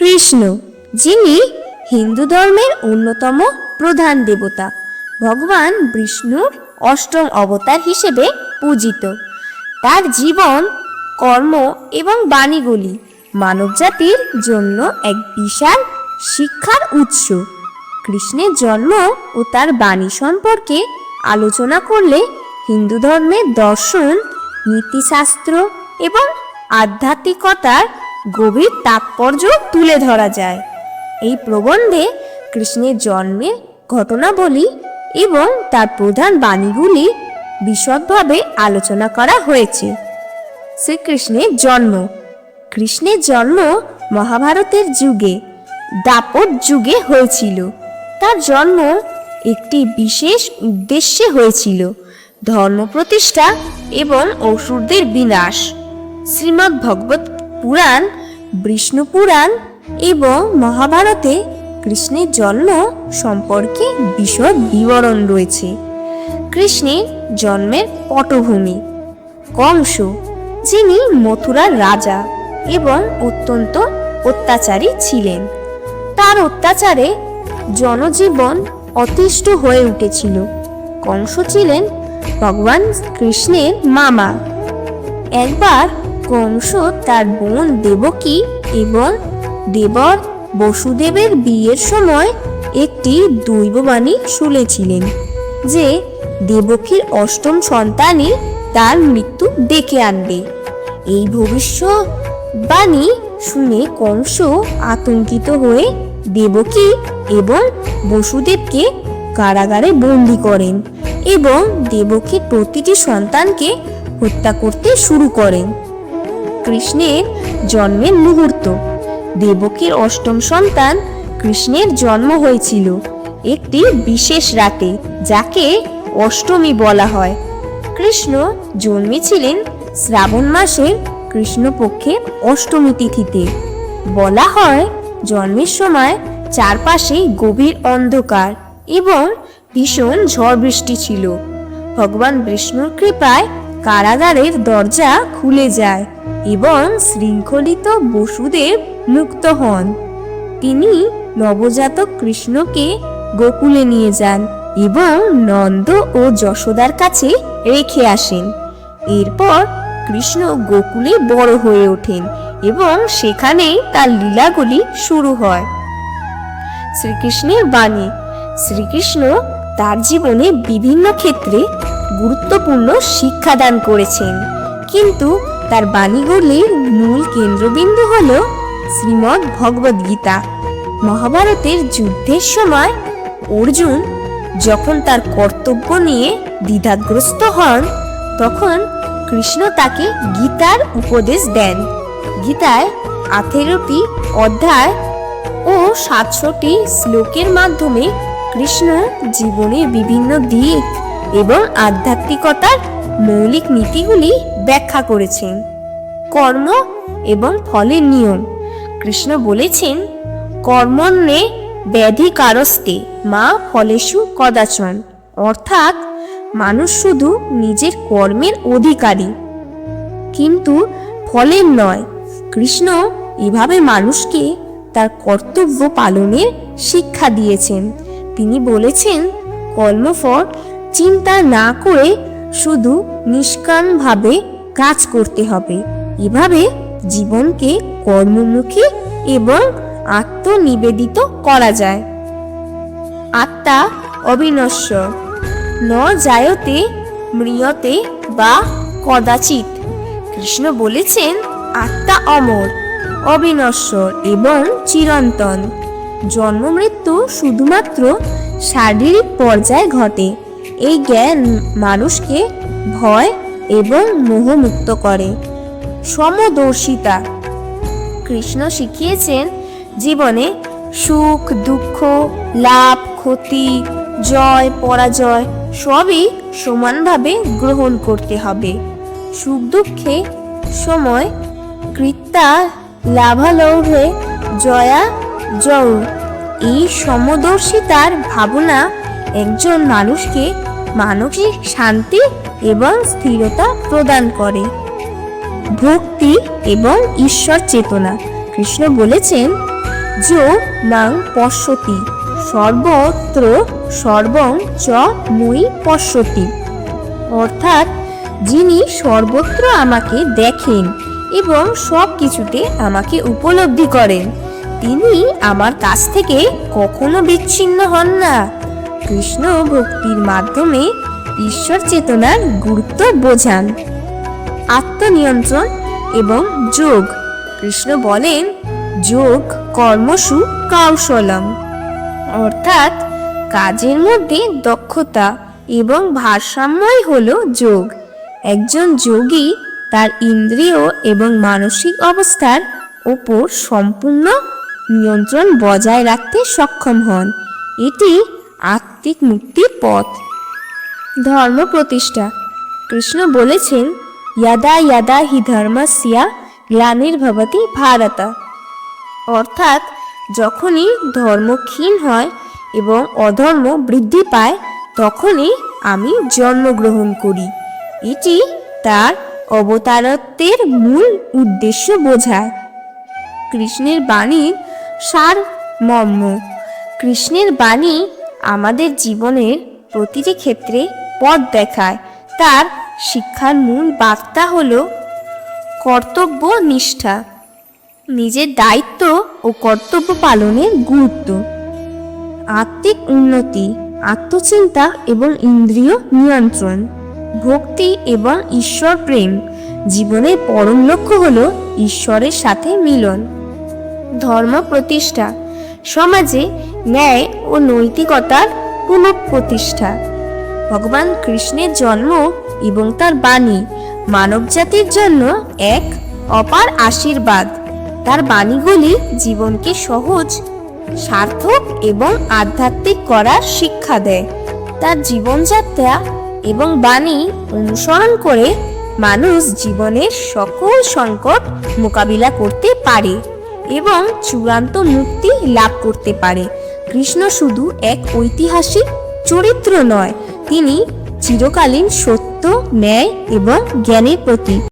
কৃষ্ণ, যিনি হিন্দু ধর্মের অন্যতম প্রধান দেবতা, ভগবান বিষ্ণুর অষ্টম অবতার হিসেবে পূজিত। তার জীবন, কর্ম এবং বাণীগুলি মানবজাতির জন্য এক বিশাল শিক্ষার উৎস। কৃষ্ণের জন্ম ও তার বাণী সম্পর্কে আলোচনা করলে হিন্দু ধর্মের দর্শন, নীতিশাস্ত্র এবং আধ্যাত্মিকতার গভীর তাৎপর্য তুলে ধরা যায়। এই প্রবন্ধে কৃষ্ণের জন্মের ঘটনাবলী এবং তার প্রধান বাণীগুলি বিশদভাবে আলোচনা করা হয়েছে। শ্রীকৃষ্ণের জন্ম। কৃষ্ণের জন্ম মহাভারতের যুগে, দ্বাপর যুগে হয়েছিল। তার জন্ম একটি বিশেষ উদ্দেশ্যে হয়েছিল, ধর্ম প্রতিষ্ঠা এবং অসুরদের বিনাশ। শ্রীমদ্ ভগবত পুরাণ, বিষ্ণু পুরাণ এবং মহাভারতে কৃষ্ণের জন্ম সম্পর্কে বিশদ বিবরণ রয়েছে। কৃষ্ণের জন্মের পটভূমি। কংস, যিনি মথুরার রাজা এবং অত্যন্ত অত্যাচারী ছিলেন, তার অত্যাচারে জনজীবন অতিষ্ঠ হয়ে উঠেছিল। কংস ছিলেন ভগবান কৃষ্ণের মামা। একবার কংস তার বোন দেবকী এবং দেবর বসুদেবের বিয়ের সময় একটি দৈববাণী শুনেছিলেন যে দেবকীর অষ্টম সন্তানই তার মৃত্যু ডেকে আনবে। এই ভবিষ্যৎবাণী শুনে কংস আতঙ্কিত হয়ে দেবকী এবং বসুদেবকে কারাগারে বন্দী করেন এবং দেবকীর প্রতিটি সন্তানকে হত্যা করতে শুরু করেন। কৃষ্ণের জন্মের মুহূর্ত। দেবকীর অষ্টম সন্তান কৃষ্ণের জন্ম হয়েছিল একটি বিশেষ রাতে, যাকে অষ্টমী বলা হয়। কৃষ্ণ জন্মেছিলেন শ্রাবণ মাসের কৃষ্ণপক্ষের অষ্টমী তিথিতে। বলা হয় জন্মের সময় চারপাশে গভীর অন্ধকার এবং ভীষণ ঝড় বৃষ্টি ছিল। ভগবান বিষ্ণুর কৃপায় কারাগারের দরজা খুলে যায় এবং শৃঙ্খলিত বসুদেব মুক্ত হন। তিনি নবজাতক কৃষ্ণকে গোকুলে নিয়ে যান এবং নন্দ ও যশোদার কাছে রেখে আসেন। এরপর কৃষ্ণ গোকুলে বড় হয়ে ওঠেন এবং সেখানেই তার লীলাগুলি শুরু হয়। শ্রীকৃষ্ণের বাণী। শ্রীকৃষ্ণ তার জীবনে বিভিন্ন ক্ষেত্রে গুরুত্বপূর্ণ শিক্ষাদান করেছেন, কিন্তু তার বাণীগুলির মূল কেন্দ্রবিন্দু হল শ্রীমদ্ ভগবদ গীতা। মহাভারতের যুদ্ধের সময় অর্জুন যখন তার কর্তব্য নিয়ে দ্বিধাগ্রস্ত হন, তখন কৃষ্ণ তাকে গীতার উপদেশ দেন। গীতায় 18টি অধ্যায় ও 700টি শ্লোকের মাধ্যমে কৃষ্ণ জীবনের বিভিন্ন দিক এবং আধ্যাত্মিকতার মৌলিক নীতিগুলি ব্যাখ্যা করেছেন। কর্ম এবং ফলের নিয়ম। কৃষ্ণ বলেছেন, কর্মণ্যে ব্যাধিকারস্তে মা ফলেষু কদাচন, অর্থাৎ মানুষ শুধু নিজের কর্মের অধিকারী, কিন্তু ফলের নয়। কৃষ্ণ এভাবে মানুষকে তার কর্তব্য পালনের শিক্ষা দিয়েছেন। তিনি বলেছেন, কর্মফল চিন্তা না করে শুধু নিষ্কামভাবে কাজ করতে হবে। এভাবে জীবনকে কর্মমুখী এবং আত্মনিবেদিত করা যায়। আত্মা অবিনশ্বর, ন জায়তে ম্রিয়তে বা কদাচিৎ। কৃষ্ণ বলেছেন, আত্মা অমর, অবিনশ্বর এবং চিরন্তন। জন্ম মৃত্যু শুধুমাত্র শারীরিক পর্যায়ে ঘটে। এই জ্ঞান মানুষকে ভয় এবং মোহমুক্ত করে। সমদর্শিতা। কৃষ্ণ শিখিয়েছেন, জীবনে সুখ দুঃখ, লাভ ক্ষতি, জয় পরাজয় সবই সমানভাবে গ্রহণ করতে হবে। সুখ দুঃখে সময় কৃত্যা লাভালভে জয়া জয়। এই সমদর্শিতার ভাবনা একজন মানুষকে মানসিক শান্তি এবং স্থিরতা প্রদান করে। ভক্তি এবং ঈশ্বর চেতনা। কৃষ্ণ বলেছেন, যো মাং পশ্যতি সর্বত্র সর্বং চ মুই পশ্যতি, অর্থাৎ যিনি সর্বত্র আমাকে দেখেন এবং সব কিছুতে আমাকে উপলব্ধি করেন, তিনি আমার কাছ থেকে কখনো বিচ্ছিন্ন হন না। কৃষ্ণ ভক্তির মাধ্যমে ঈশ্বর চেতনার গুরুত্ব বোঝান। আত্মনিয়ন্ত্রণ এবং যোগ। কৃষ্ণ বলেন, যোগ কর্মসু কৌশলম, অর্থাৎ কাজের মধ্যে দক্ষতা এবং ভারসাম্যই হলো যোগ। একজন যোগী তার ইন্দ্রিয় এবং মানসিক অবস্থার ওপর সম্পূর্ণ নিয়ন্ত্রণ বজায় রাখতে সক্ষম হন। এটি আত্মিক মুক্তির পথ। ধর্ম প্রতিষ্ঠা। কৃষ্ণ বলেছেন, ইয়াদা ইয়াদা হি ধর্মস্য গ্লানির্ভবতি ভারত, অর্থাৎ যখনই ধর্ম ক্ষীণ হয় এবং অধর্ম বৃদ্ধি পায় তখনই আমি জন্মগ্রহণ করি। এটি তার অবতারত্বের মূল উদ্দেশ্য বোঝায়। কৃষ্ণের বাণীর সারমর্ম। কৃষ্ণের বাণী আমাদের জীবনের প্রতিটি ক্ষেত্রে পথ দেখায়। তার শিক্ষার মূল বার্তা হল কর্তব্য নিষ্ঠা, নিজের দায়িত্ব ও কর্তব্য পালনের গুরুত্ব, আত্মিক উন্নতি, আত্মচিন্তা এবং ইন্দ্রিয় নিয়ন্ত্রণ, ভক্তি এবং ঈশ্বর প্রেম। জীবনের পরম লক্ষ্য হল ঈশ্বরের সাথে মিলন। ধর্ম প্রতিষ্ঠা। সমাজে ন্যায় ও নৈতিকতার পুনঃপ্রতিষ্ঠা। ভগবান কৃষ্ণের জন্ম এবং তার বাণী মানবজাতির জন্য এক অপার আশীর্বাদ। তার বাণীগুলি জীবনকে সহজ, সার্থক এবং আধ্যাত্মিক করার শিক্ষা দেয়। তার জীবনযাত্রা এবং বাণী অনুসরণ করে মানুষ জীবনের সকল সংকট মোকাবিলা করতে পারে এবং চূড়ান্ত মুক্তি লাভ করতে পারে। কৃষ্ণ শুধু এক ঐতিহাসিক চরিত্র নয়, তিনি চিরকালীন সত্য, ন্যায় এবং জ্ঞানের প্রতীক।